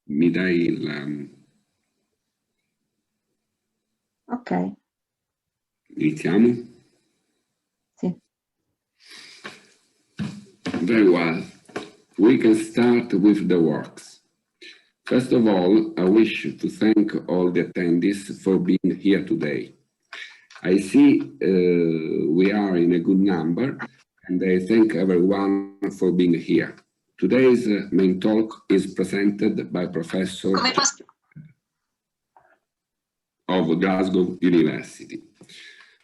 mi dai il... Ok. Iniziamo? Sì. Very well. We can start with the works. First of all, I wish to thank all the attendees for being here today. I see we are in a good number, and I thank everyone for being here. Today's main talk is presented by Professor of Glasgow University.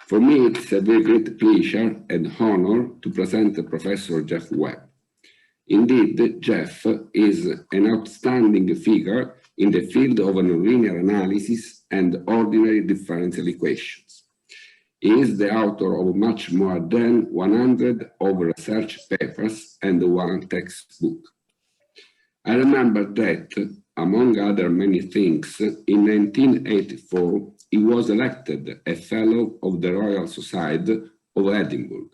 For me, it's a very great pleasure and honor to present Professor Jeff Webb. Indeed, Jeff is an outstanding figure in the field of nonlinear analysis and ordinary differential equations. He is the author of much more than 100 of research papers and one textbook. I remember that, among other many things, in 1984, he was elected a Fellow of the Royal Society of Edinburgh.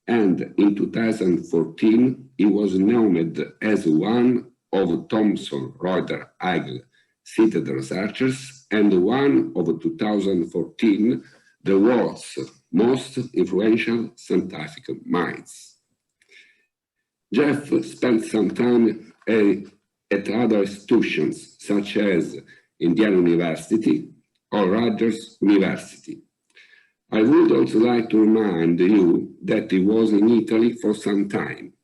And in 2014, he was named as one of Thomson Reuters Eagle cited researchers and one of 2014 the world's most influential scientific minds. Jeff spent some time at other institutions such as Indiana University or Rutgers University. I would also like to remind you that he was in Italy for some time.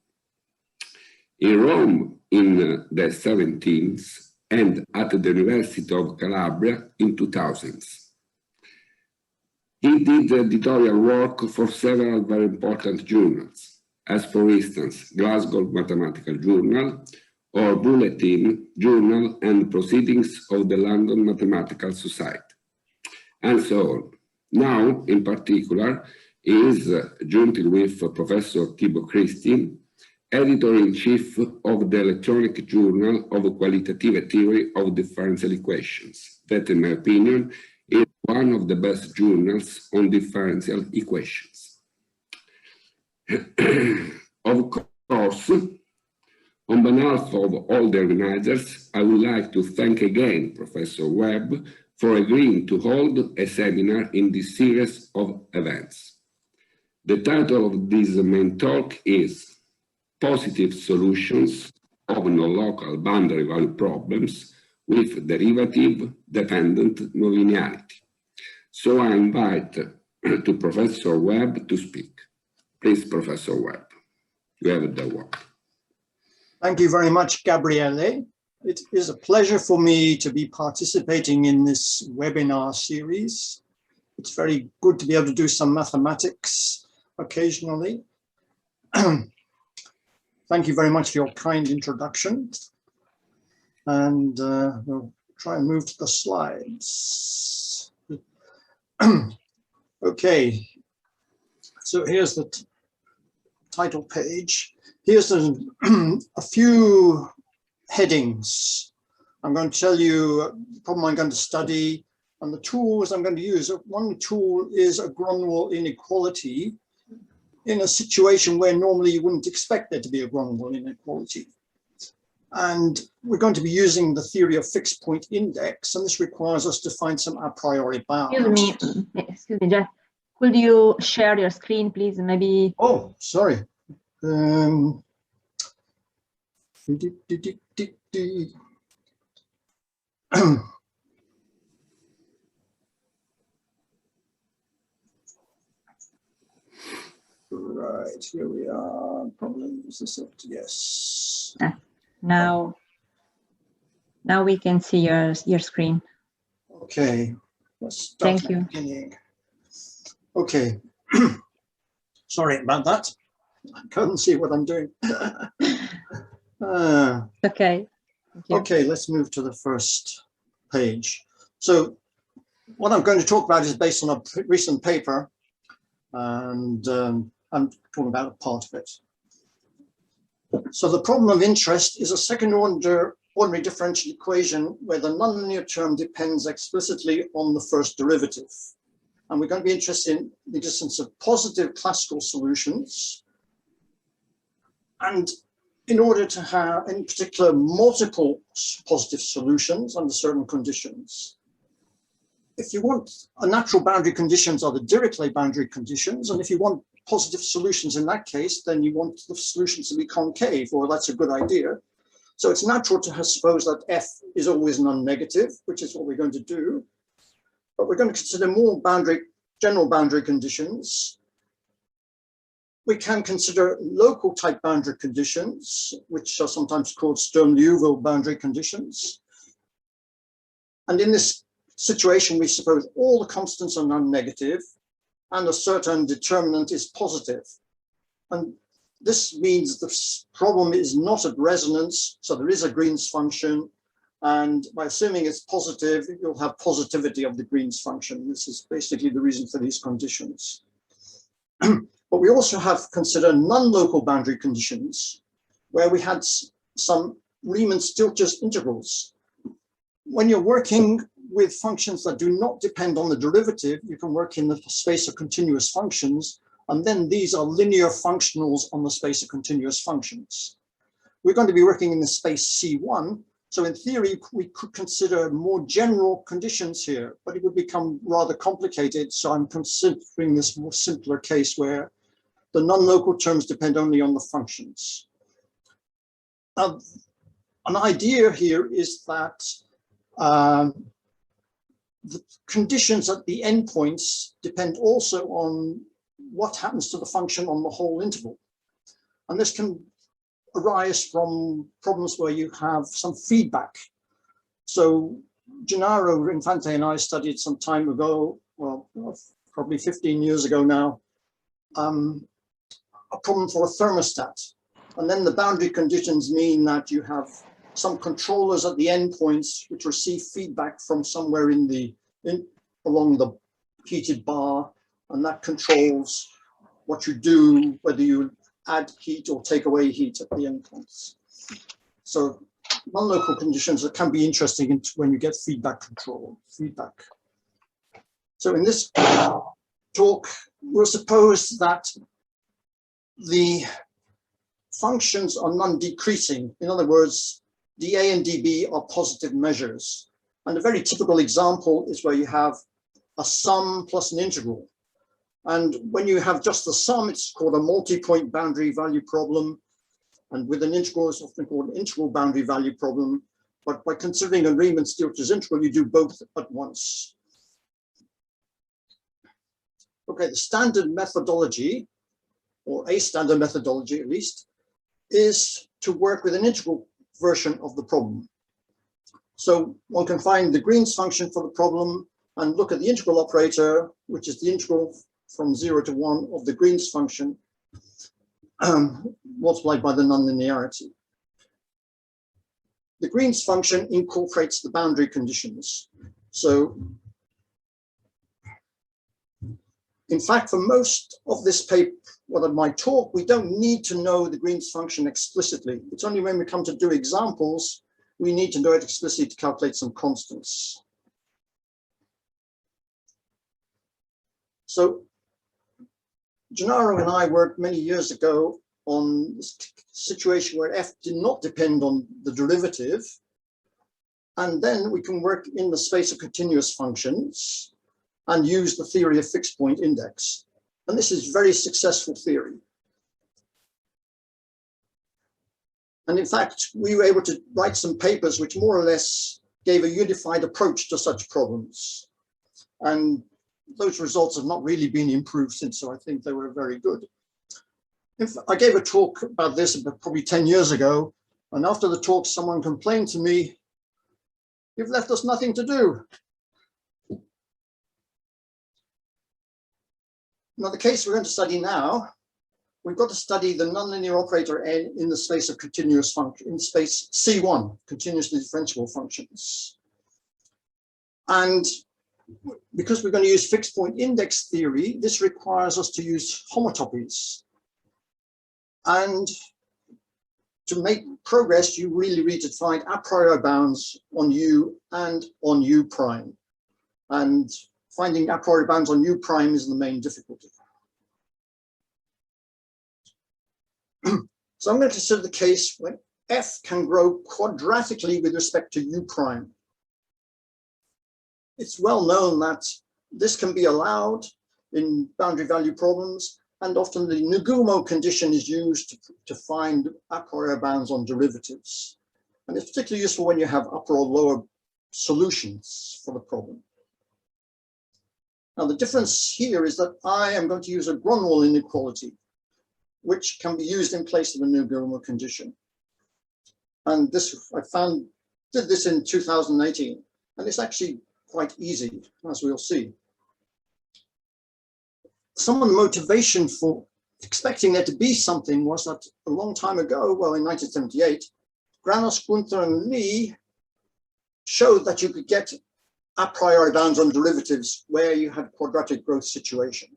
In Rome in the 70s and at the University of Calabria in 2000s. He did editorial work for several very important journals, as for instance, Glasgow Mathematical Journal or Bulletin Journal and Proceedings of the London Mathematical Society, and so on. Now, in particular, he is, jointly with Professor Thibaut Christine, editor-in-chief of the electronic journal of Qualitative Theory of Differential Equations, that, in my opinion, is one of the best journals on differential equations. Of course, on behalf of all the organizers, I would like to thank again Professor Webb for agreeing to hold a seminar in this series of events. The title of this main talk is Positive Solutions of Non-Local Boundary Value Problems with Derivative-Dependent Nonlinearity. So I invite to Professor Webb to speak. Please, Professor Webb, you have the word. Thank you very much, Gabriele. It is a pleasure for me to be participating in this webinar series. It's very good to be able to do some mathematics occasionally. Thank you very much for your kind introduction. And we'll try and move to the slides. Okay, so here's the title page. Here's a few headings. I'm going to tell you the problem I'm going to study and the tools I'm going to use. One tool is a Grunwald inequality in a situation where normally you wouldn't expect there to be a Grunwald inequality. And we're going to be using the theory of fixed point index, and this requires us to find some a priori bounds. Excuse me, Jeff. Could you share your screen, please? Maybe. Oh, sorry. Right, here we are. Probably is this it? Yes. Now we can see your screen. Okay. Let's start Thank you. Beginning. Okay. Sorry about that. I can't see what I'm doing. Okay. Okay, let's move to the first page. So what I'm going to talk about is based on a recent paper, and I'm talking about a part of it. So the problem of interest is a second order ordinary differential equation where the nonlinear term depends explicitly on the first derivative. And we're going to be interested in the existence of positive classical solutions. And in order to have, in particular, multiple positive solutions under certain conditions, if you want natural boundary conditions are the Dirichlet boundary conditions, and if you want positive solutions in that case, then you want the solutions to be concave, or that's a good idea. So it's natural to suppose that F is always non-negative, which is what we're going to do. But we're going to consider more general boundary conditions. We can consider local type boundary conditions, which are sometimes called Sturm-Liouville boundary conditions. And in this situation, we suppose all the constants are non-negative and a certain determinant is positive. And this means the problem is not at resonance, so there is a Green's function, and by assuming it's positive, you'll have positivity of the Green's function. This is basically the reason for these conditions. But we also have considered non-local boundary conditions, where we had some Riemann-Stieltjes integrals. When you're working with functions that do not depend on the derivative, you can work in the space of continuous functions, and then these are linear functionals on the space of continuous functions. We're going to be working in the space C1, so in theory, we could consider more general conditions here, but it would become rather complicated, so I'm considering this more simpler case where the non-local terms depend only on the functions. An idea here is that the conditions at the endpoints depend also on what happens to the function on the whole interval. And this can arise from problems where you have some feedback. So Gennaro Infante and I studied some time ago, well, probably 15 years ago now, a problem for a thermostat. And then the boundary conditions mean that you have some controllers at the endpoints which receive feedback from somewhere along the heated bar, and that controls what you do, whether you add heat or take away heat at the endpoints. So non-local conditions that can be interesting when you get feedback. So in this talk, we'll suppose that the functions are non-decreasing. In other words, dA and dB are positive measures. And a very typical example is where you have a sum plus an integral. And when you have just the sum, it's called a multi-point boundary value problem. And with an integral, it's often called an integral boundary value problem. But by considering a Riemann-Stieltjes integral, you do both at once. Okay, the standard methodology, or a standard methodology at least, is to work with an integral version of the problem. So one can find the Green's function for the problem and look at the integral operator, which is the integral from 0 to 1 of the Green's function, multiplied by the nonlinearity. The Green's function incorporates the boundary conditions. So, in fact, for most of this paper, of my talk, we don't need to know the Green's function explicitly. It's only when we come to do examples, we need to know it explicitly to calculate some constants. So Gennaro and I worked many years ago on this situation where f did not depend on the derivative. And then we can work in the space of continuous functions and use the theory of fixed point index. And this is very successful theory. And in fact, we were able to write some papers which more or less gave a unified approach to such problems. And those results have not really been improved since, so I think they were very good. I gave a talk about this probably 10 years ago, and after the talk, someone complained to me, "You've left us nothing to do." Now, the case we're going to study now, we've got to study the nonlinear operator n in the space of continuous function, in space C1, continuously differentiable functions. And because we're going to use fixed point index theory, this requires us to use homotopies. And to make progress, you really need to find a priori bounds on U and on U prime. And finding a priori bounds on U prime is the main difficulty. So I'm going to consider the case when f can grow quadratically with respect to u prime. It's well known that this can be allowed in boundary value problems, and often the Nagumo condition is used to find a priori bounds on derivatives. And it's particularly useful when you have upper or lower solutions for the problem. Now, the difference here is that I am going to use a Grunwald inequality, which can be used in place of the Nagumo condition. And this, I did this in 2018, and it's actually quite easy, as we'll see. Some of the motivation for expecting there to be something was that a long time ago, well, in 1978, Granos, Gunther, and Lee showed that you could get a priori bounds on derivatives where you had quadratic growth situation.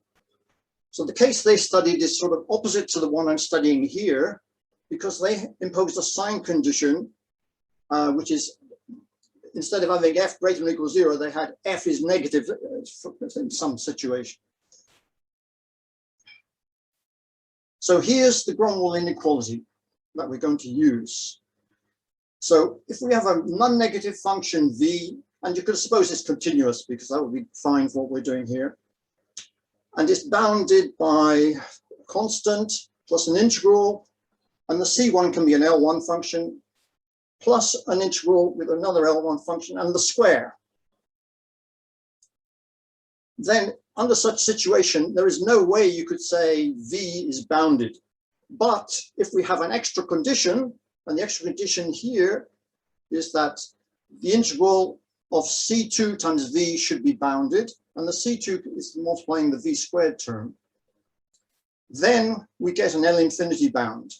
So the case they studied is sort of opposite to the one I'm studying here, because they imposed a sign condition, which is, instead of having f greater than or equal to 0, they had f is negative in some situation. So here's the Grunwald inequality that we're going to use. So if we have a non-negative function v, and you could suppose it's continuous because that would be fine for what we're doing here, and it's bounded by a constant plus an integral, and the C1 can be an L1 function plus an integral with another L1 function and the square. Then under such situation, there is no way you could say V is bounded. But if we have an extra condition, and the extra condition here is that the integral of C2 times V should be bounded, and the C2 is multiplying the V squared term, then we get an L infinity bound.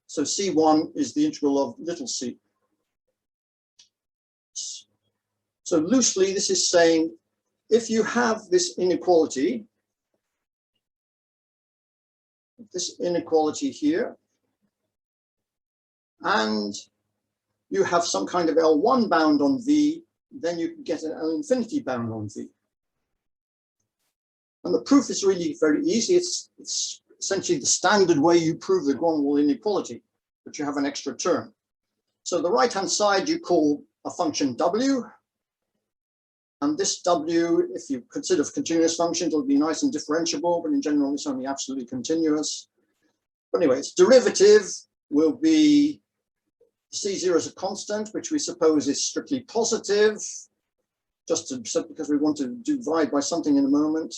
So C1 is the integral of little c. So loosely, this is saying, if you have this inequality here, and you have some kind of L1 bound on V, then you can get an L infinity bound on V. And the proof is really very easy. It's essentially the standard way you prove the Grunwald inequality, but you have an extra term. So the right-hand side you call a function W, and this W, if you consider continuous functions, it'll be nice and differentiable, but in general, it's only absolutely continuous. But anyway, its derivative will be C0 as a constant, which we suppose is strictly positive, just because we want to divide by something in a moment.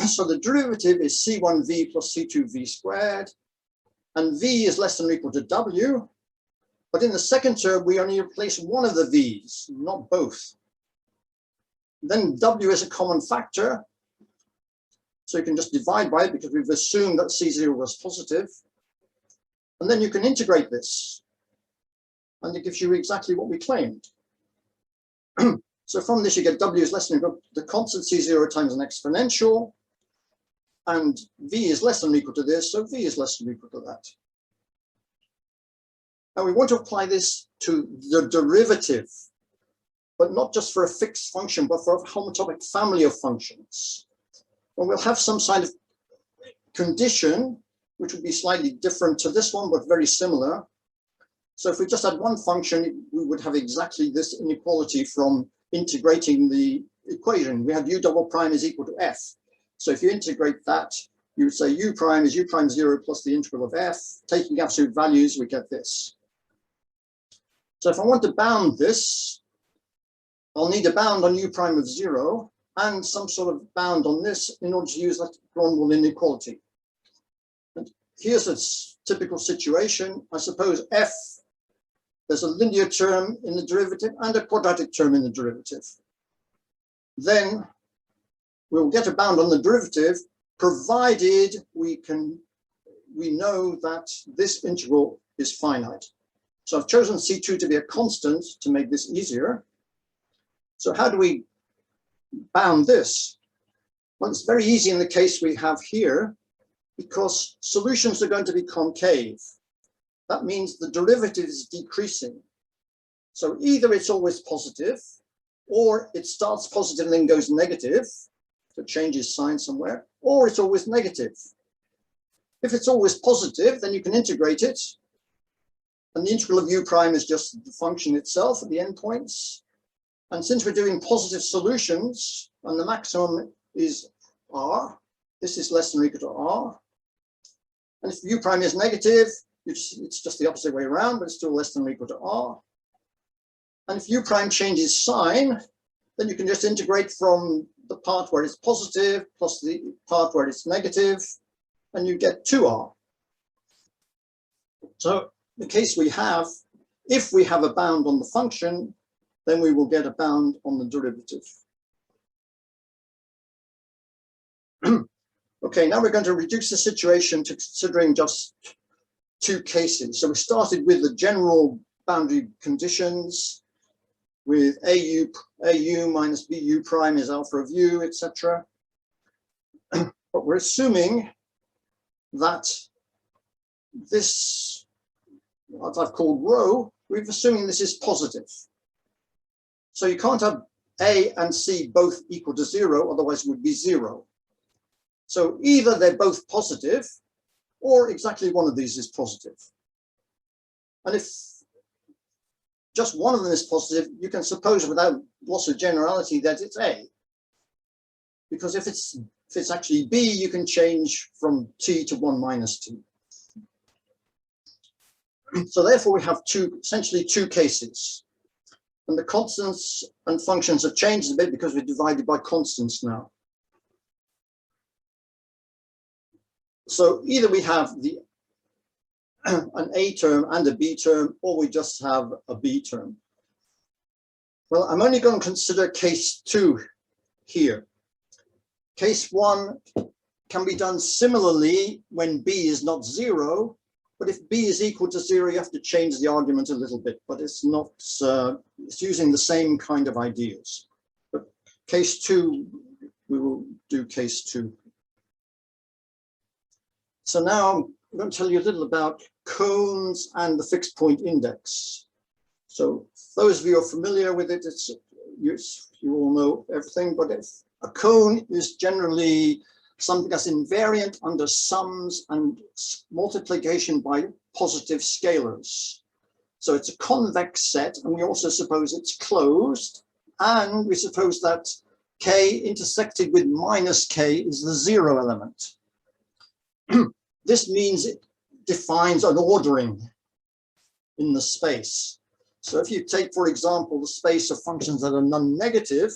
So the derivative is C1V plus C2V squared, and V is less than or equal to W. But in the second term, we only replace one of the V's, not both. Then W is a common factor. So you can just divide by it because we've assumed that C0 was positive. And then you can integrate this. And it gives you exactly what we claimed. So from this, you get W is less than or equal to the constant C0 times an exponential. And V is less than or equal to this, so V is less than or equal to that. Now we want to apply this to the derivative, but not just for a fixed function, but for a homotopic family of functions. And we'll have some kind of condition, which would be slightly different to this one, but very similar. So if we just had one function, we would have exactly this inequality from integrating the equation. We have u double prime is equal to f. So if you integrate that, you would say u prime is u prime 0 plus the integral of f. Taking absolute values, we get this. So if I want to bound this, I'll need a bound on u prime of 0 and some sort of bound on this in order to use that Grunwald inequality. And here's a typical situation. I suppose f, there's a linear term in the derivative and a quadratic term in the derivative. Then we'll get a bound on the derivative, provided we know that this integral is finite. So I've chosen C2 to be a constant to make this easier. So how do we bound this? Well, it's very easy in the case we have here, because solutions are going to be concave. That means the derivative is decreasing. So either it's always positive, or it starts positive and then goes negative, so it changes sign somewhere, or it's always negative. If it's always positive, then you can integrate it. And the integral of u prime is just the function itself at the endpoints. And since we're doing positive solutions, and the maximum is r, this is less than or equal to r. And if u prime is negative, it's just the opposite way around, but it's still less than or equal to r. And if u prime changes sign, then you can just integrate from the part where it's positive plus the part where it's negative, and you get 2r. So the case we have, if we have a bound on the function, then we will get a bound on the derivative. Okay, now we're going to reduce the situation to considering just two cases. So we started with the general boundary conditions with au minus bu prime is alpha of u, etc. But we're assuming that this, what I've called rho, we're assuming this is positive. So you can't have A and C both equal to 0, otherwise it would be 0. So either they're both positive, or exactly one of these is positive. And if just one of them is positive, you can suppose without loss of generality that it's A. Because if it's actually B, you can change from T to 1 minus T. So therefore we have essentially two cases. And the constants and functions have changed a bit because we're divided by constants now. So either we have an A term and a B term, or we just have a B term. Well, I'm only going to consider case 2 here. Case 1 can be done similarly when B is not 0, but if B is equal to 0, you have to change the argument a little bit, but it's not, it's using the same kind of ideas. But case 2, we will do case 2. So now I'm going to tell you a little about cones and the fixed point index. So those of you who are familiar with it, you all know everything, but if a cone is generally something that's invariant under sums and multiplication by positive scalars. So it's a convex set, and we also suppose it's closed, and we suppose that k intersected with minus k is the 0 element. This means it defines an ordering in the space. So if you take, for example, the space of functions that are non-negative,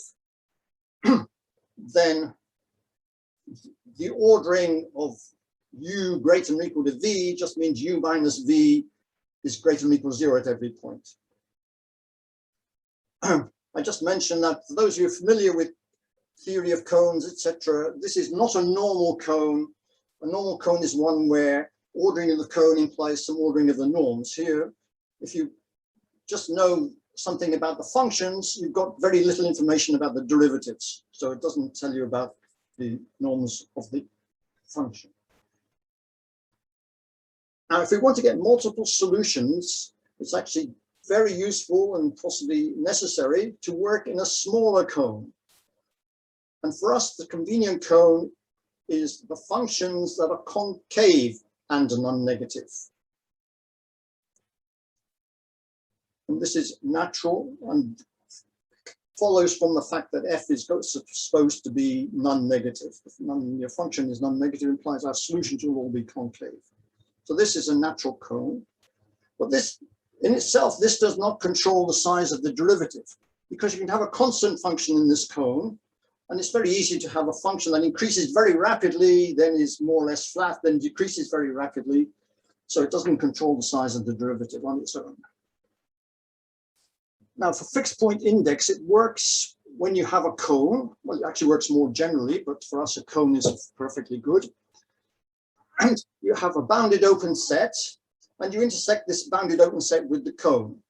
then the ordering of u greater than or equal to v just means u minus v is greater than or equal to 0 at every point. I just mentioned that for those of you familiar with theory of cones, etc., this is not a normal cone. A normal cone is one where ordering of the cone implies some ordering of the norms. Here, if you just know something about the functions, you've got very little information about the derivatives. So it doesn't tell you about the norms of the function. Now, if we want to get multiple solutions, it's actually very useful and possibly necessary to work in a smaller cone. And for us, the convenient cone is the functions that are concave and non-negative. And this is natural and follows from the fact that f is supposed to be non-negative. If your function is non-negative, implies our solutions will all be concave. So this is a natural cone. But this, in itself, this does not control the size of the derivative, because you can have a constant function in this cone, and it's very easy to have a function that increases very rapidly, then is more or less flat, then decreases very rapidly. So it doesn't control the size of the derivative on its own. Now, for fixed point index, it works when you have a cone. Well, it actually works more generally, but for us, a cone is perfectly good. And you have a bounded open set, and you intersect this bounded open set with the cone.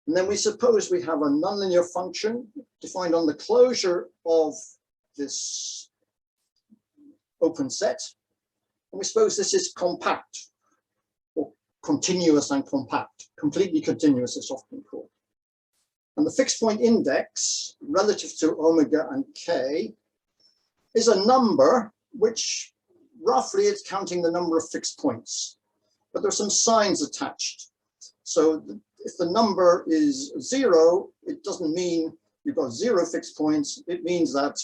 And then we suppose we have a nonlinear function defined on the closure of this open set. And we suppose this is compact, or continuous and compact. Completely continuous, it's often called. And the fixed point index relative to omega and k is a number which roughly it's counting the number of fixed points, but there's some signs attached. So if the number is 0, it doesn't mean you've got 0 fixed points. It means that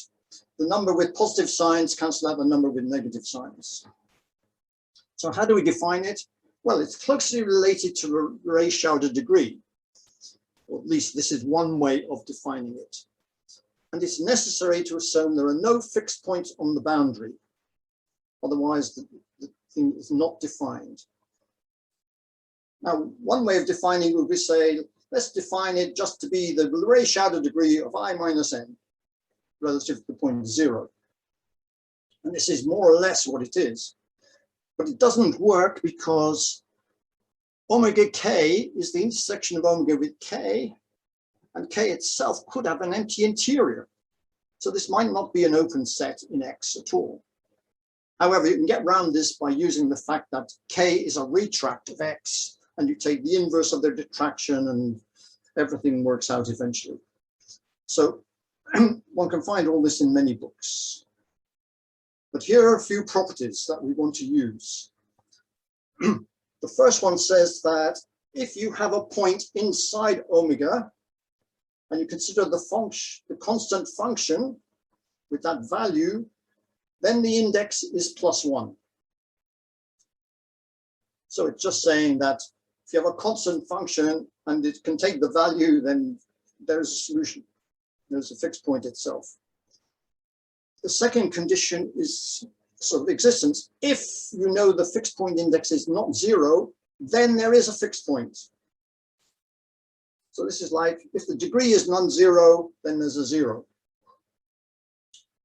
the number with positive signs cancel out the number with negative signs. So how do we define it? Well, it's closely related to the Rayschauder degree, or at least this is one way of defining it. And it's necessary to assume there are no fixed points on the boundary. Otherwise, the thing is not defined. Now, one way of defining would be say, let's define it just to be the Rayschauder degree of I minus n relative to the point 0. And this is more or less what it is. But it doesn't work because omega k is the intersection of omega with k, and k itself could have an empty interior. So this might not be an open set in X at all. However, you can get around this by using the fact that k is a retract of X, and you take the inverse of their detraction and everything works out eventually. So one can find all this in many books. But here are a few properties that we want to use. The first one says that if you have a point inside omega, and you consider the constant function with that value, then the index is +1. So it's just saying that if you have a constant function and it can take the value, then there's a solution. There's a fixed point itself. The second condition is sort of existence. If you know the fixed point index is not 0, then there is a fixed point. So this is like, if the degree is non-zero, then there's a 0.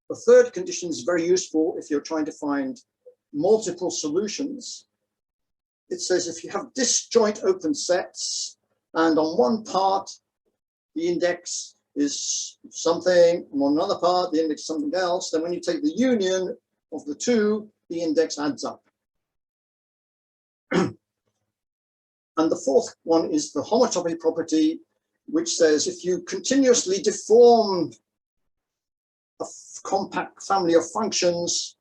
The third condition is very useful if you're trying to find multiple solutions. It says if you have disjoint open sets, and on one part, the index is something, and on another part, the index is something else, then when you take the union of the two, the index adds up. And the fourth one is the homotopic property, which says if you continuously deform a compact family of functions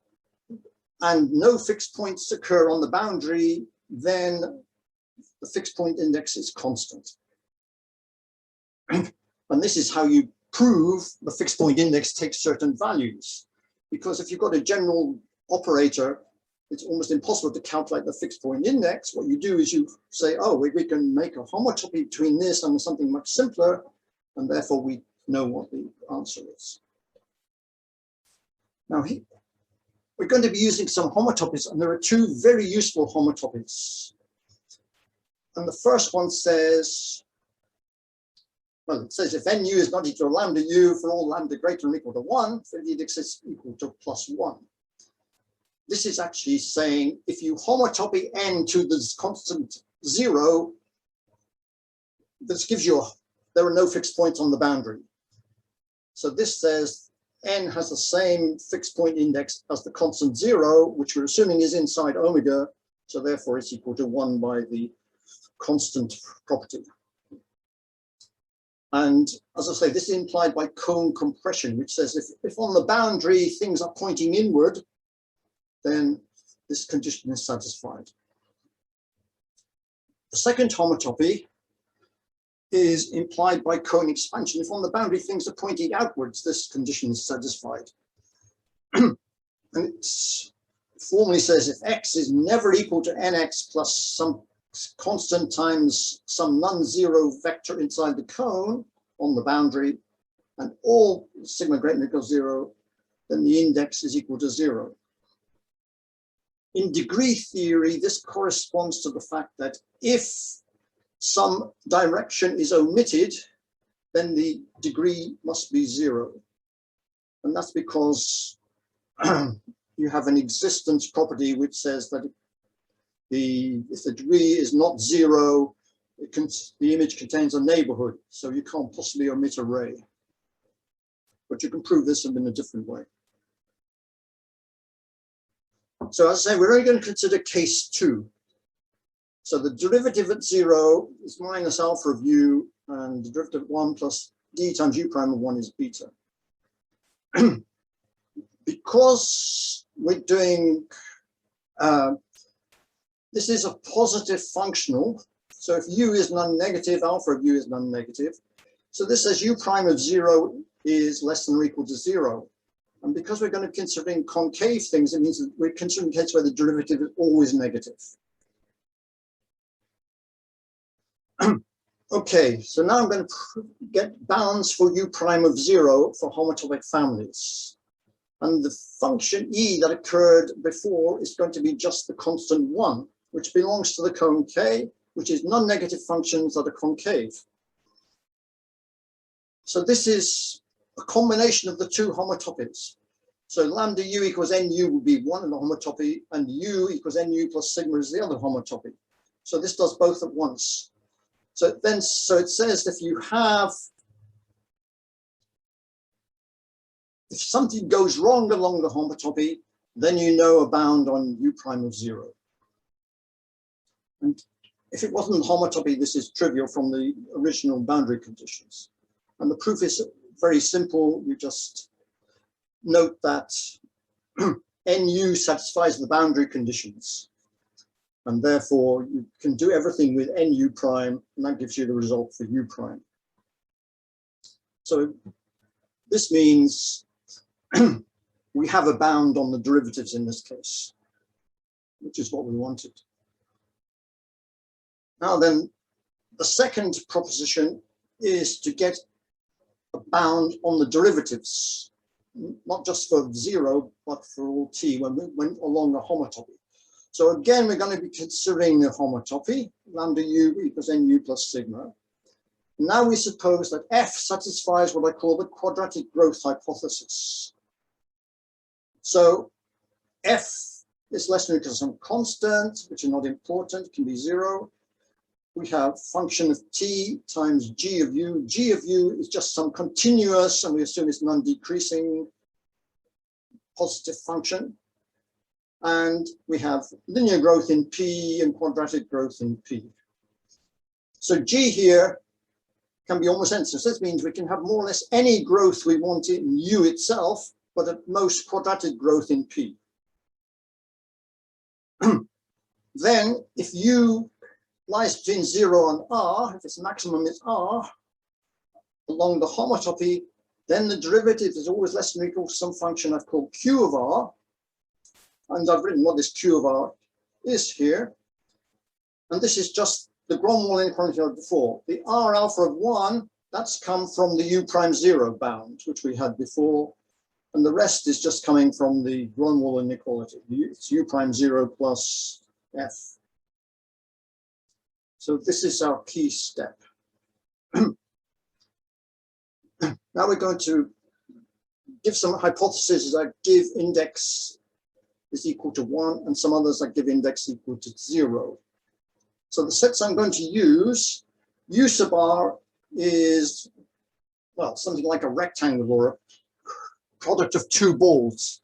and no fixed points occur on the boundary, then the fixed point index is constant. And this is how you prove the fixed point index takes certain values. Because if you've got a general operator, it's almost impossible to calculate the fixed point index. What you do is you say, oh, we can make a homotopy between this and something much simpler, and therefore we know what the answer is. Now, we're going to be using some homotopies, and there are two very useful homotopies. And the first one says, well, it says if nu is not equal to lambda u for all lambda greater than or equal to 1, then the index is equal to +1. This is actually saying if you homotopy n to this constant 0, this gives you there are no fixed points on the boundary. So this says n has the same fixed point index as the constant 0, which we're assuming is inside omega. So therefore it's equal to 1 by the constant property. And as I say, this is implied by cone compression, which says if on the boundary things are pointing inward, then this condition is satisfied. The second homotopy is implied by cone expansion. If on the boundary things are pointing outwards, this condition is satisfied. And it formally says if x is never equal to nx plus some constant times some non-zero vector inside the cone on the boundary, and all sigma greater than or equal to 0, then the index is equal to 0. In degree theory, this corresponds to the fact that if some direction is omitted, then the degree must be 0. And that's because you have an existence property which says that if the degree is not 0, the image contains a neighborhood, so you can't possibly omit a ray. But you can prove this in a different way. So as I say, we're only going to consider case 2. So the derivative at 0 is minus alpha of u, and the derivative at 1 plus d times u prime of 1 is beta. because we're doing, this is a positive functional. So if u is non-negative, alpha of u is non-negative. So this says u prime of 0 is less than or equal to 0. And because we're going to consider concave things, it means that we're considering cases where the derivative is always negative. Okay, so now I'm going to get bounds for u prime of 0 for homotopic families. And the function e that occurred before is going to be just the constant 1, which belongs to the cone K, which is non-negative functions that are concave. So this is a combination of the two homotopies. So lambda u equals nu will be one of the homotopy, and u equals nu plus sigma is the other homotopy. So this does both at once. So it says if something goes wrong along the homotopy, then you know a bound on u prime of 0. And if it wasn't homotopy, this is trivial from the original boundary conditions. And the proof is very simple. You just note that nu satisfies the boundary conditions. And therefore, you can do everything with nu prime, and that gives you the result for u prime. So this means we have a bound on the derivatives in this case, which is what we wanted. Now then, the second proposition is to get a bound on the derivatives, not just for 0, but for all t when we went along a homotopy. So again, we're going to be considering the homotopy, lambda u equals nu plus sigma. Now we suppose that f satisfies what I call the quadratic growth hypothesis. So f is less than or equal to some constant, which are not important, can be 0. We have function of t times g of u. G of u is just some continuous, and we assume it's non-decreasing positive function. And we have linear growth in P and quadratic growth in P. So G here can be almost endless. This means we can have more or less any growth we want in U itself, but at most quadratic growth in P. Then if U lies between 0 and R, if its maximum is R, along the homotopy, then the derivative is always less than or equal to some function I've called Q of R. And I've written what this Q of R is here. And this is just the Gromwall inequality of before. The R alpha of 1, that's come from the U prime 0 bound, which we had before. And the rest is just coming from the Gromwall inequality. It's U prime 0 plus F. So this is our key step. Now we're going to give some hypotheses that give index is equal to 1, and some others that give index equal to 0. So the sets I'm going to use, U sub R is, well, something like a rectangle or a product of two balls.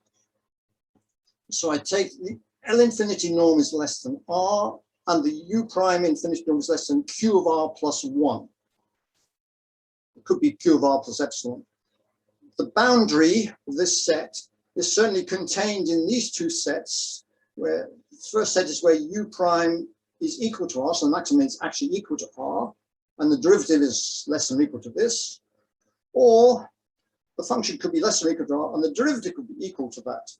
So I take the L infinity norm is less than R, and the U prime infinity norm is less than Q of R plus 1. It could be Q of R plus epsilon. The boundary of this set is certainly contained in these two sets, where the first set is where U prime is equal to R, so the maximum is actually equal to R, and the derivative is less than or equal to this, or the function could be less than or equal to R, and the derivative could be equal to that.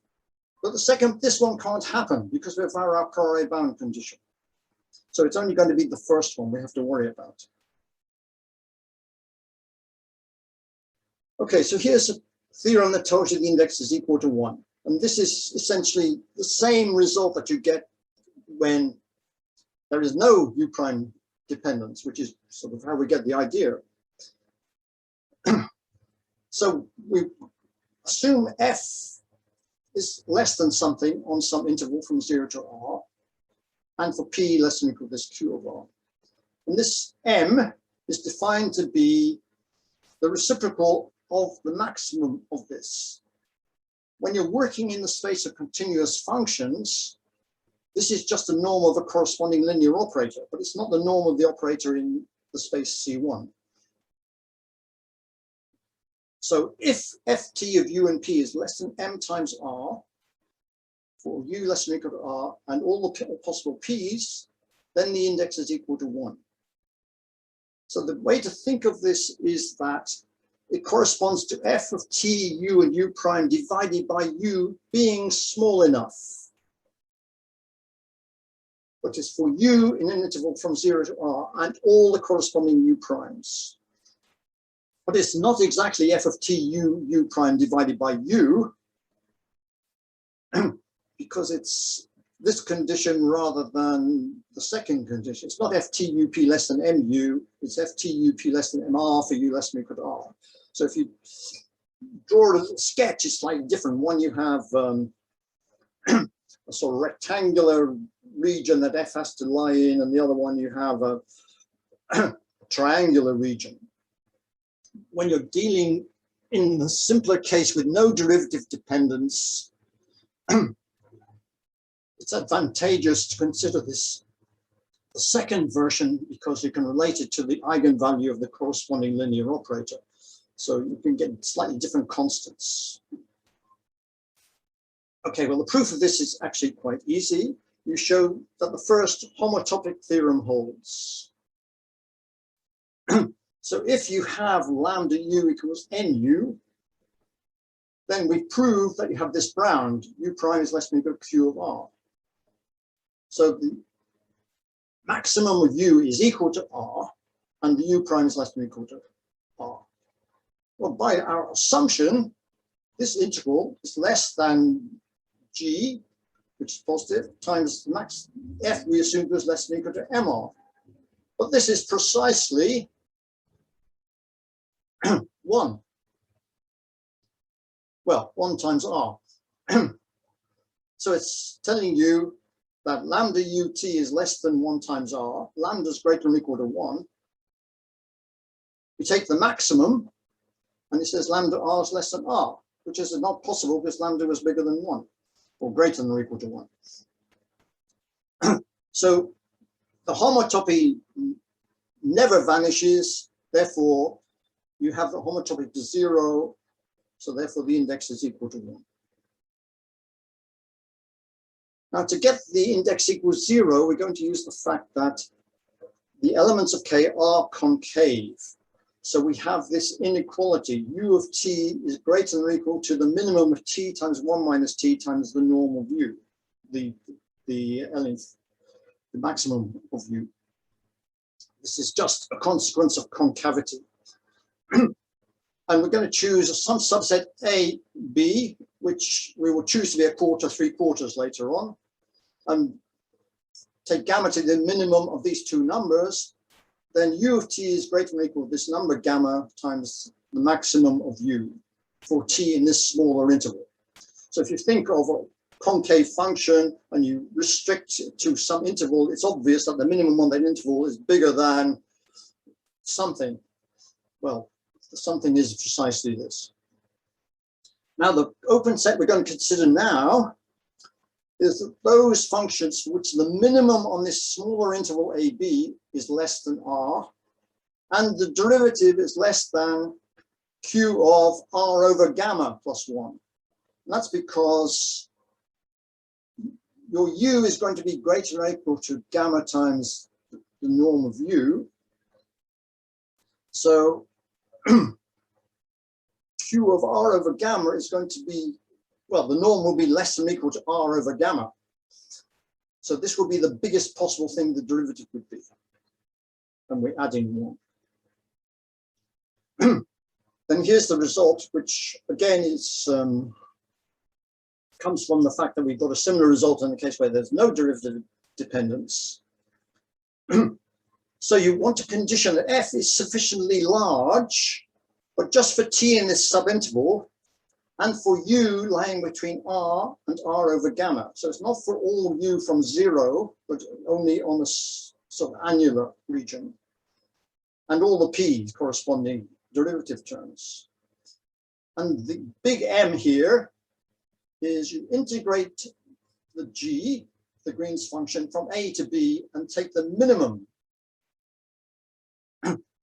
But the second, this one can't happen because we have our a priori bound condition. So it's only going to be the first one we have to worry about. Okay, so here's a theorem that tells you the index is equal to 1. And this is essentially the same result that you get when there is no U prime dependence, which is sort of how we get the idea. So we assume F is less than something on some interval from 0 to R, and for P less than or equal to this Q of R. And this M is defined to be the reciprocal of the maximum of this. When you're working in the space of continuous functions, this is just a norm of a corresponding linear operator, but it's not the norm of the operator in the space C1. So if ft of u and p is less than m times r, for u less than or equal to r, and all the possible p's, then the index is equal to 1. So the way to think of this is that it corresponds to f of t, u, and u prime divided by u being small enough, which is for u in an interval from 0 to r and all the corresponding u primes. But it's not exactly f of t, u prime divided by u, because it's this condition rather than the second condition. It's not ft up less than mu, it's ft up less than mr for u less than or equal to r. So if you draw a little sketch, it's slightly different. One, you have a sort of rectangular region that f has to lie in, and the other one you have a triangular region. When you're dealing in the simpler case with no derivative dependence, it's advantageous to consider this the second version because you can relate it to the eigenvalue of the corresponding linear operator. So you can get slightly different constants. Okay, well, the proof of this is actually quite easy. You show that the first homotopic theorem holds. So if you have lambda u equals nu, then we prove that you have this bound, u prime is less than or equal to q of r. So the maximum of u is equal to r, and the u prime is less than or equal to r. Well, by our assumption, this integral is less than g, which is positive, times the max f we assumed was less than or equal to mr. But this is precisely 1. Well, 1 times r. So it's telling you that lambda ut is less than 1 times r, lambda is greater than or equal to 1. We take the maximum, and it says lambda r is less than r, which is not possible because lambda was bigger than 1, or greater than or equal to 1. So the homotopy never vanishes, therefore you have the homotopic to 0, so therefore the index is equal to 1. Now to get the index equals 0, we're going to use the fact that the elements of K are concave. So we have this inequality, u of t is greater than or equal to the minimum of t times 1 minus t times the norm of u, the maximum of u. This is just a consequence of concavity. And we're going to choose some subset A, B, which we will choose to be a quarter, 3/4 later on, and take gamma to the minimum of these two numbers. Then u of t is greater than or equal to this number gamma times the maximum of u for t in this smaller interval. So if you think of a concave function and you restrict it to some interval, it's obvious that the minimum on that interval is bigger than something. Well, something is precisely this. Now the open set we're going to consider now is that those functions for which the minimum on this smaller interval AB is less than R, and the derivative is less than Q of R over gamma plus 1. And that's because your U is going to be greater or equal to gamma times the norm of U. So Q of R over gamma is going to be, well, the norm will be less than or equal to R over gamma. So this will be the biggest possible thing the derivative would be. And we're adding 1. Then here's the result, which again is comes from the fact that we've got a similar result in the case where there's no derivative dependence. So you want to condition that f is sufficiently large, but just for t in this subinterval, and for u lying between r and r over gamma. So it's not for all u from 0, but only on the sort of annular region, and all the p corresponding derivative terms. And the big M here is you integrate the g, the Green's function, from a to b and take the minimum.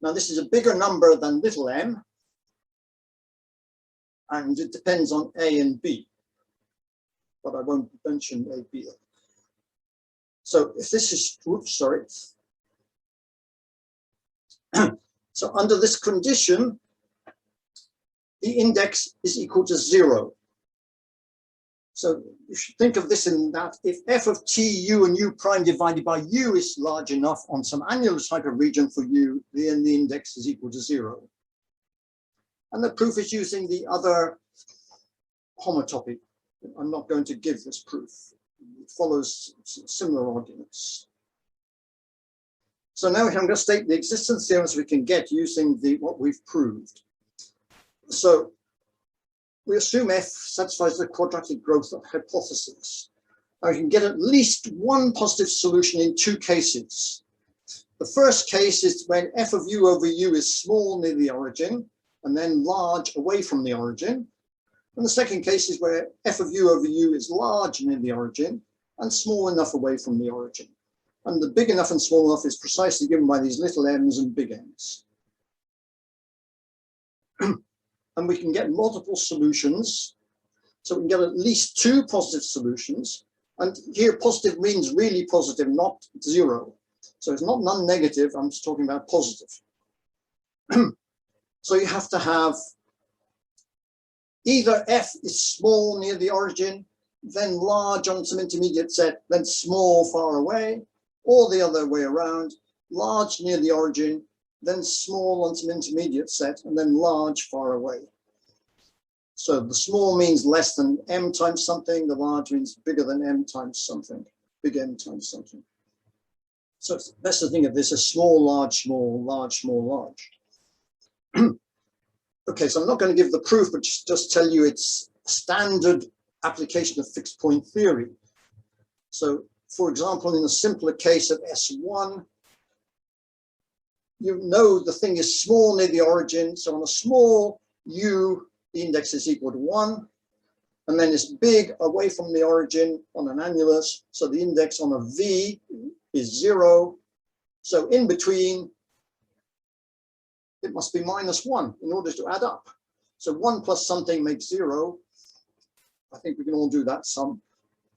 Now this is a bigger number than little m, and it depends on A and B, but I won't mention A, B. So if this is, oops, sorry. So under this condition, the index is equal to 0. So you should think of this in that if f of t, u, and u prime divided by u is large enough on some annular type of region for u, then the index is equal to 0. And the proof is using the other homotopic. I'm not going to give this proof. It follows similar arguments. So now I'm going to state the existence theorems we can get using what we've proved. So we assume f satisfies the quadratic growth hypothesis. Now you can get at least one positive solution in two cases. The first case is when f of u over u is small near the origin and then large away from the origin. And the second case is where f of u over u is large near the origin and small enough away from the origin. And the big enough and small enough is precisely given by these little m's and big M's. And we can get multiple solutions. So we can get at least two positive solutions. And here positive means really positive, not 0. So it's not non-negative, I'm just talking about positive. So you have to have either f is small near the origin, then large on some intermediate set, then small far away, or the other way around, large near the origin, then small on some intermediate set, and then large far away. So the small means less than m times something, the large means bigger than m times something, big M times something. So it's best to think of this as small, large, small, large, small, large. Okay, so I'm not going to give the proof, but just tell you it's standard application of fixed point theory. So for example, in a simpler case of S1, you know the thing is small near the origin. So on a small u, the index is equal to 1. And then it's big away from the origin on an annulus. So the index on a v is 0. So in between, it must be -1 in order to add up. So 1 plus something makes 0. I think we can all do that sum.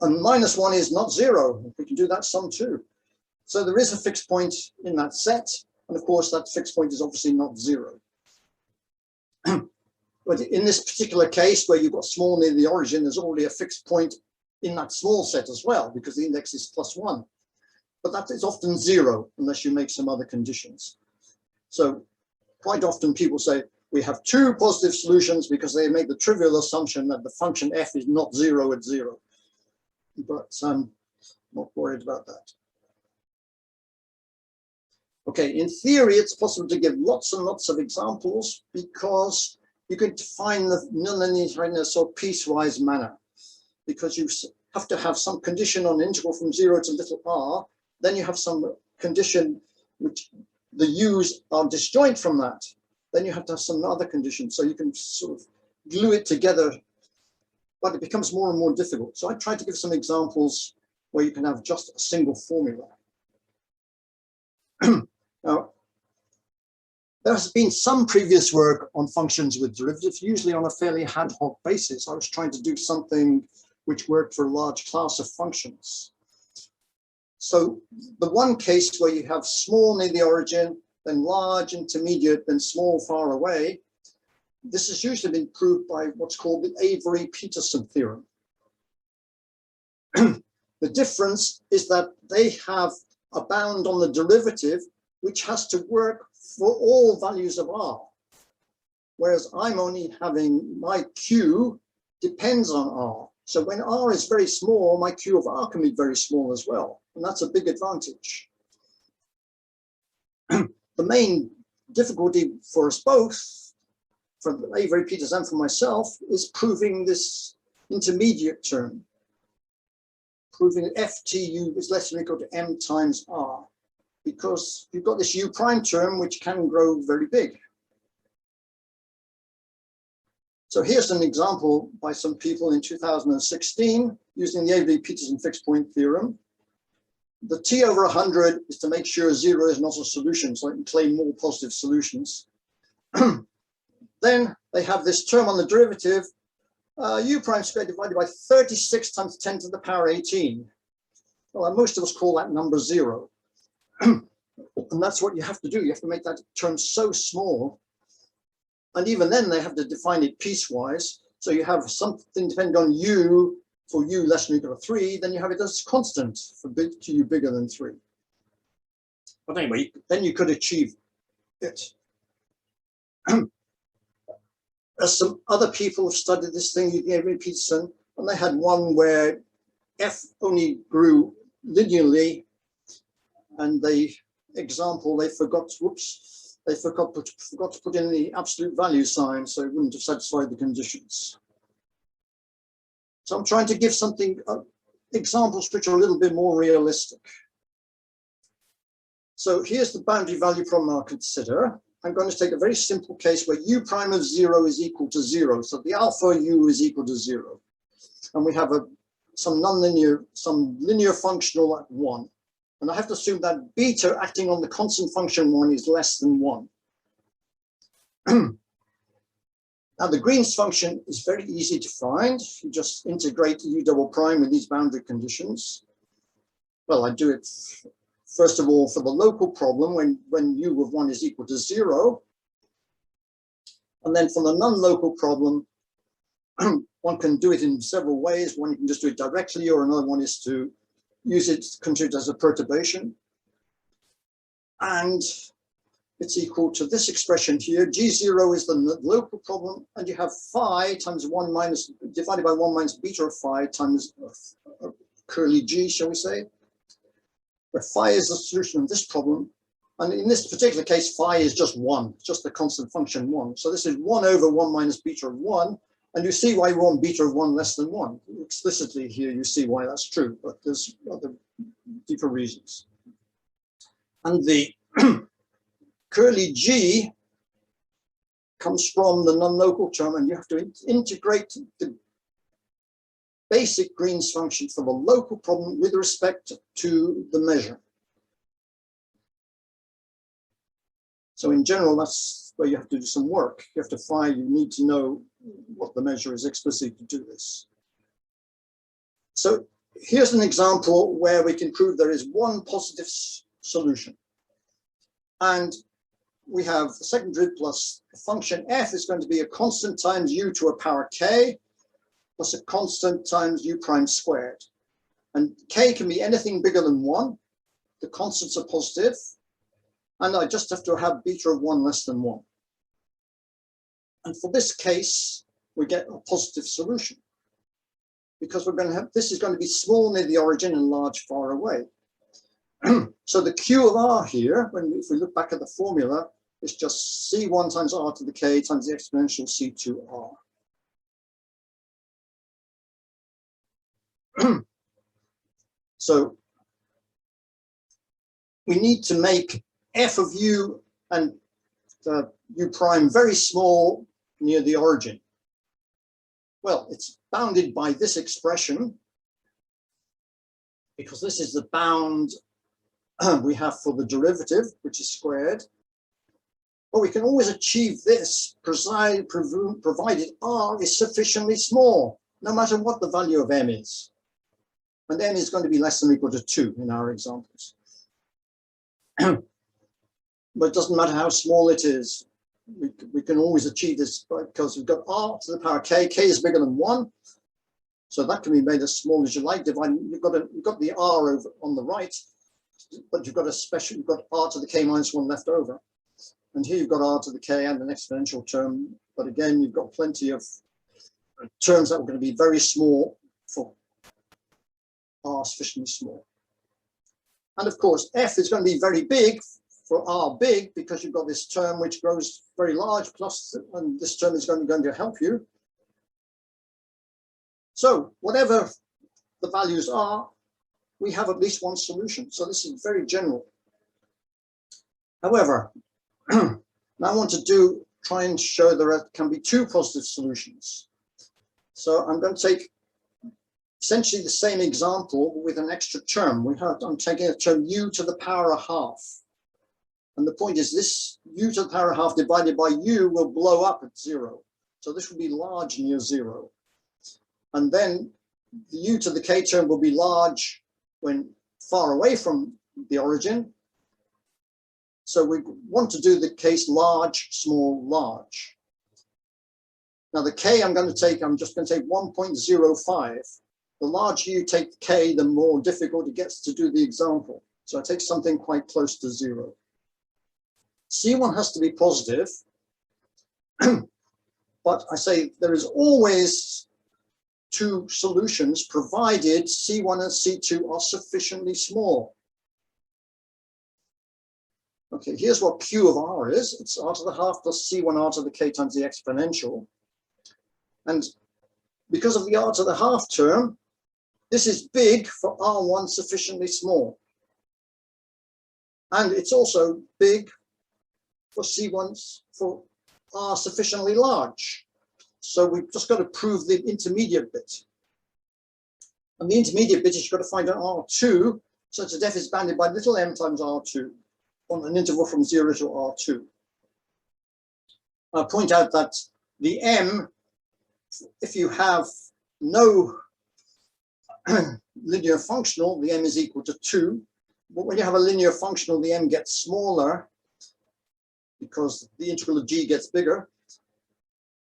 And -1 is not 0. We can do that sum too. So there is a fixed point in that set. And of course, that fixed point is obviously not 0. But in this particular case where you've got small near the origin, there's already a fixed point in that small set as well, because the index is +1. But that is often 0 unless you make some other conditions. So quite often people say, we have two positive solutions because they make the trivial assumption that the function f is not 0 at 0. But I'm not worried about that. Okay, in theory, it's possible to give lots and lots of examples because you can define the nonlinearity in a sort of piecewise manner. Because you have to have some condition on integral from 0 to little r, then you have some condition which the u's are disjoint from that. Then you have to have some other condition, so you can sort of glue it together, but it becomes more and more difficult. So I tried to give some examples where you can have just a single formula. Now, there has been some previous work on functions with derivatives, usually on a fairly ad hoc basis. I was trying to do something which worked for a large class of functions. So the one case where you have small near the origin, then large, intermediate, then small, far away, this has usually been proved by what's called the Avery Peterson theorem. The difference is that they have a bound on the derivative which has to work for all values of r, whereas I'm only having my q depends on r. So when r is very small, my q of r can be very small as well, and that's a big advantage. The main difficulty for us both, for Avery, Peterson, and for myself, is proving this intermediate term, proving that FTU is less than or equal to m times r, because you've got this u prime term which can grow very big. So here's an example by some people in 2016 using the Avery Peterson fixed point theorem. The t over 100 is to make sure 0 is not a solution, so I can claim more positive solutions. then they have this term on the derivative, u prime squared divided by 36 times 10 to the power 18. Well, most of us call that number 0. And that's what you have to do. You have to make that term so small. And even then, they have to define it piecewise. So you have something depending on u, for u less than or equal to 3, then you have it as constant for u bigger than 3. But anyway, then you could achieve it. As some other people have studied this thing, Avery, Peterson, and they had one where f only grew linearly, and they forgot to put in the absolute value sign, so it wouldn't have satisfied the conditions. So I'm trying to give something, examples which are a little bit more realistic. So here's the boundary value problem I'll consider. I'm going to take a very simple case where u prime of 0 is equal to 0. So the alpha u is equal to 0. And we have some linear functional at 1. And I have to assume that beta acting on the constant function 1 is less than 1. Now the Green's function is very easy to find. You just integrate u double prime with these boundary conditions. Well, I do it first of all for the local problem when u of 1 is equal to 0. And then for the non-local problem, one can do it in several ways. One, you can just do it directly, or another one is to use it, consider it as a perturbation. And it's equal to this expression here. G0 is the local problem, and you have phi times 1 minus, divided by 1 minus beta of phi times curly g, shall we say, where phi is the solution of this problem. And in this particular case, phi is just 1, just the constant function 1. So this is 1 over 1 minus beta of 1. And you see why we want beta of 1 less than 1. Explicitly here, you see why that's true, but there's other deeper reasons. And the curly g comes from the non-local term, and you have to integrate the basic Green's function for the local problem with respect to the measure. So in general, that's where you have to do some work. You have to find, you need to know what the measure is explicitly to do this. So here's an example where we can prove there is one positive solution. And we have the second derivative plus the function f is going to be a constant times u to a power k plus a constant times u prime squared. And k can be anything bigger than 1. The constants are positive. And I just have to have beta of 1 less than 1. And for this case, we get a positive solution, because we're going to have, this is going to be small near the origin and large far away. So the Q of R here, if we look back at the formula, is just C1 times R to the K times the exponential C2R. So we need to make f of u and u prime very small near the origin. Well, it's bounded by this expression, because this is the bound we have for the derivative, which is squared. But we can always achieve this provided R is sufficiently small, no matter what the value of M is. And M is going to be less than or equal to 2 in our examples. But it doesn't matter how small it is. We can always achieve this because we've got R to the power K. K is bigger than 1. So that can be made as small as you like. Dividing, you've got the R over on the right, but you've got R to the K minus 1 left over. And here you've got R to the K and an exponential term. But again, you've got plenty of terms that are going to be very small for R sufficiently small. And of course, F is going to be very big for R big, because you've got this term which grows very large, plus, and this term is going to help you. So whatever the values are, we have at least one solution. So this is very general. However, now I want to try and show there can be two positive solutions. So I'm going to take essentially the same example with an extra term. I'm taking a term u to the power 1/2. And the point is this u to the power half divided by u will blow up at 0. So this will be large near 0. And then the u to the k term will be large when far away from the origin. So we want to do the case large, small, large. Now the k I'm just going to take 1.05. The larger you take the k, the more difficult it gets to do the example. So I take something quite close to 0. C1 has to be positive, but I say there is always two solutions provided C1 and C2 are sufficiently small. Okay, here's what Q of R is. It's R to the half plus C1 R to the K times the exponential. And because of the R to the half term, this is big for R1 sufficiently small. And it's also big for C1 for R sufficiently large. So we've just got to prove the intermediate bit. And the intermediate bit is you've got to find an R2 such that f is bounded by little m times R2 on an interval from 0 to R2. I'll point out that the m, if you have no linear functional, the m is equal to 2. But when you have a linear functional, the m gets smaller because the integral of g gets bigger.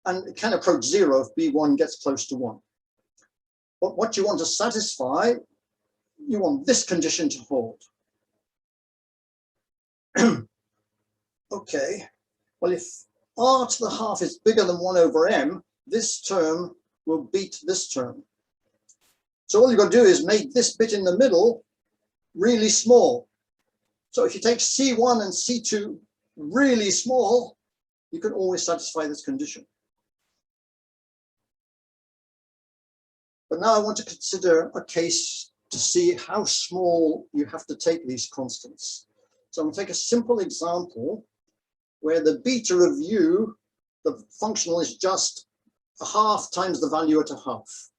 And it can approach 0 if b1 gets close to 1. But what you want to satisfy, you want this condition to hold. Okay, well, if r to the half is bigger than 1 over m, this term will beat this term. So all you've got to do is make this bit in the middle really small. So if you take C1 and C2 really small, you can always satisfy this condition. But now I want to consider a case to see how small you have to take these constants. So I'm going to take a simple example where the beta of u, the functional, is just a half times the value at a half.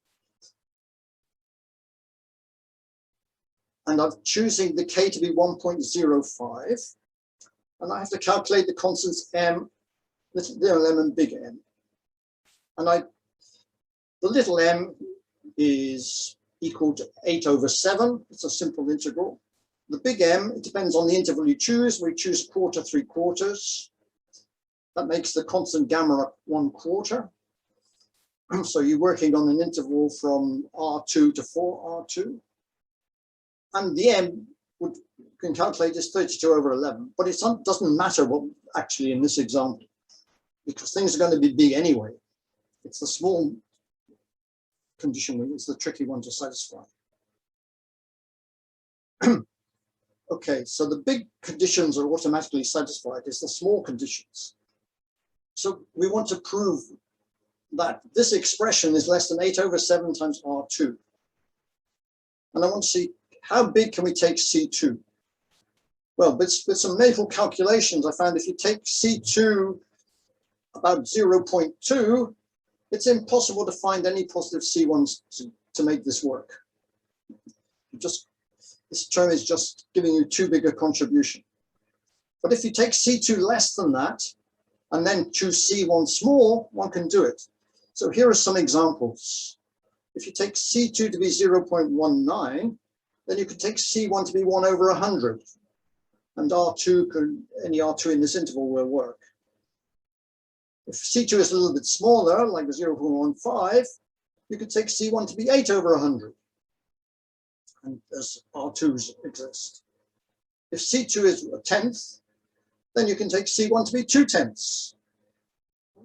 And I'm choosing the k to be 1.05. And I have to calculate the constants m, little m and big M. And the little m is equal to 8 over 7. It's a simple integral. The big M, it depends on the interval you choose. We choose 1/4, 3/4. That makes the constant gamma 1/4. So you're working on an interval from R2 to 4R2. And the M you can calculate is 32 over 11. But it doesn't matter what actually in this example, because things are going to be big anyway. It's the small condition which is the tricky one to satisfy. Okay, so the big conditions are automatically satisfied. It's the small conditions. So we want to prove that this expression is less than 8 over 7 times R2. And I want to see how big can we take C2? Well, with some mental calculations, I found if you take C2 about 0.2, it's impossible to find any positive C1s to make this work. This term is just giving you too big a contribution. But if you take C2 less than that, and then choose C1 small, one can do it. So here are some examples. If you take C2 to be 0.19, then you could take C1 to be 1 over 100. And any R2 in this interval will work. If C2 is a little bit smaller, like 0.15, you could take C1 to be 8 over 100. And as R2s exist. If C2 is 1/10, then you can take C1 to be 2/10.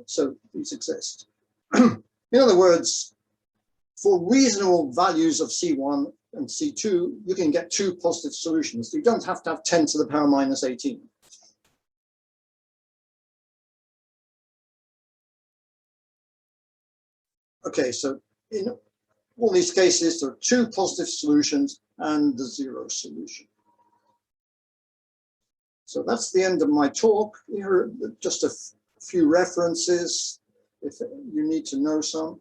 So these exist. In other words, for reasonable values of C1 and C2, you can get two positive solutions. You don't have to have 10 to the power minus 18. Okay, so in all these cases, there are two positive solutions and the zero solution. So that's the end of my talk. Here are just a few references if you need to know some.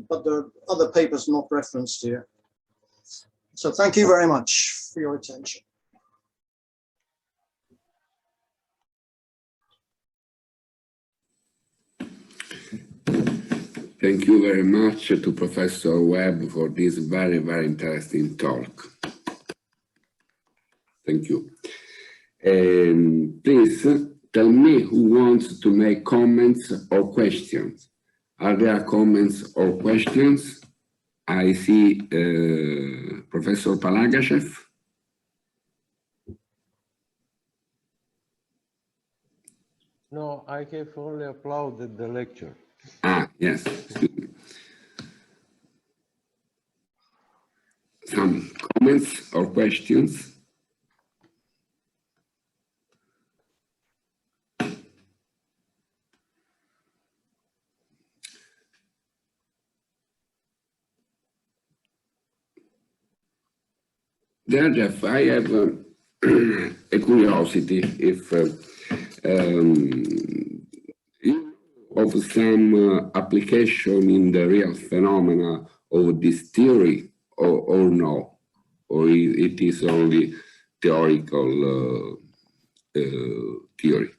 But there are other papers not referenced here. So thank you very much for your attention. Thank you very much to Professor Webb for this very, very interesting talk. Thank you. Please tell me who wants to make comments or questions. Are there comments or questions? I see Professor Palagachev. No, I have only applauded the lecture. Ah, yes. Excuse me. Some comments or questions? There, Jeff, I have a curiosity if of some application in the real phenomena of this theory or no, or it is only theoretical theory.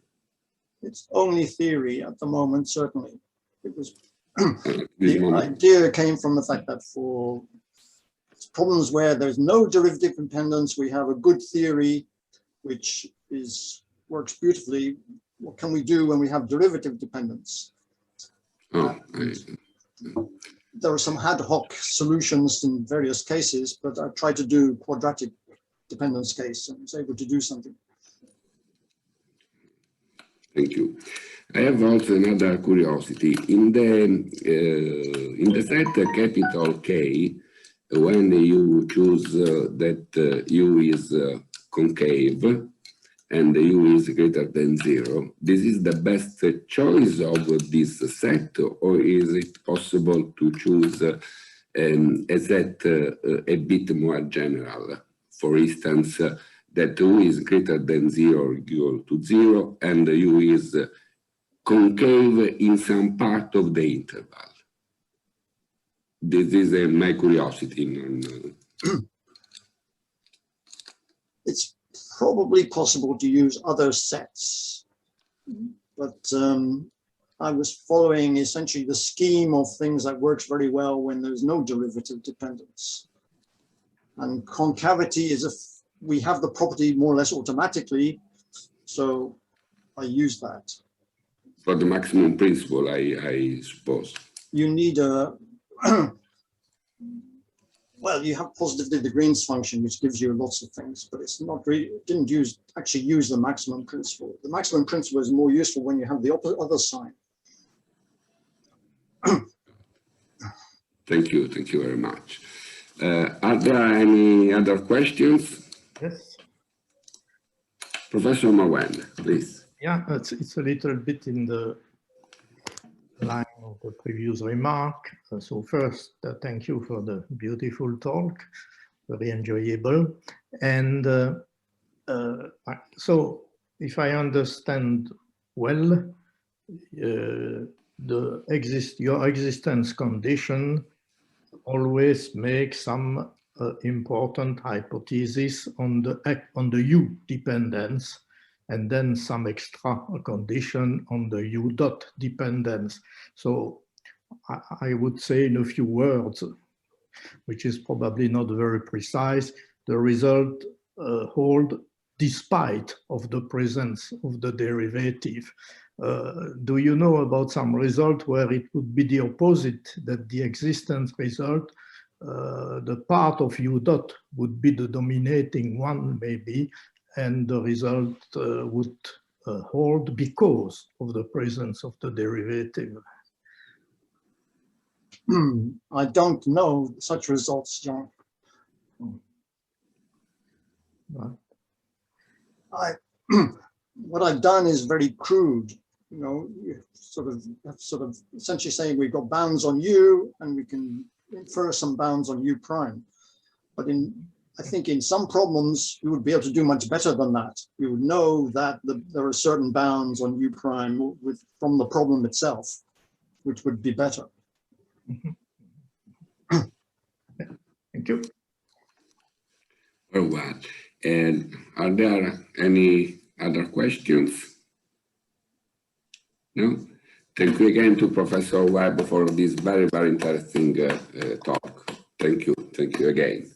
It's only theory at the moment, certainly. It was the idea came from the fact that for problems where there's no derivative dependence, we have a good theory which works beautifully. What can we do when we have derivative dependence? There are some ad hoc solutions in various cases, but I tried to do quadratic dependence case and was able to do something. Thank you. I have also another curiosity. In the set capital K, when you choose that U is concave and U is greater than 0, this is the best choice of this set, or is it possible to choose a set a bit more general? For instance, that U is greater than 0 or equal to 0, and U is concave in some part of the interval. This is my curiosity. It's probably possible to use other sets, but I was following essentially the scheme of things that works very well when there's no derivative dependence. And concavity is we have the property more or less automatically, so I use that. For the maximum principle, I suppose. You need a well, you have positively the Green's function, which gives you lots of things, but it's not really, it didn't actually use the maximum principle. The maximum principle is more useful when you have the other sign. Thank you very much. Are there any other questions? Yes. Professor Marwan, please. Yeah, it's a little bit in the line of the previous remark. So first, thank you for the beautiful talk, very enjoyable. And so if I understand well, your existence condition always makes some important hypothesis on the U dependence, and then some extra condition on the U dot dependence. So I would say in a few words, which is probably not very precise, the result hold despite of the presence of the derivative. Do you know about some result where it would be the opposite, that the existence result, the part of U dot would be the dominating one maybe, and the result would hold because of the presence of the derivative? I don't know such results, John. Right. What I've done is very crude. You know, sort of essentially saying we've got bounds on U and we can infer some bounds on U prime. But I think in some problems, you would be able to do much better than that. You would know that there are certain bounds on U prime from the problem itself, which would be better. Thank you. Very well. And are there any other questions? No? Thank you again to Professor Webb for this very, very interesting talk. Thank you again.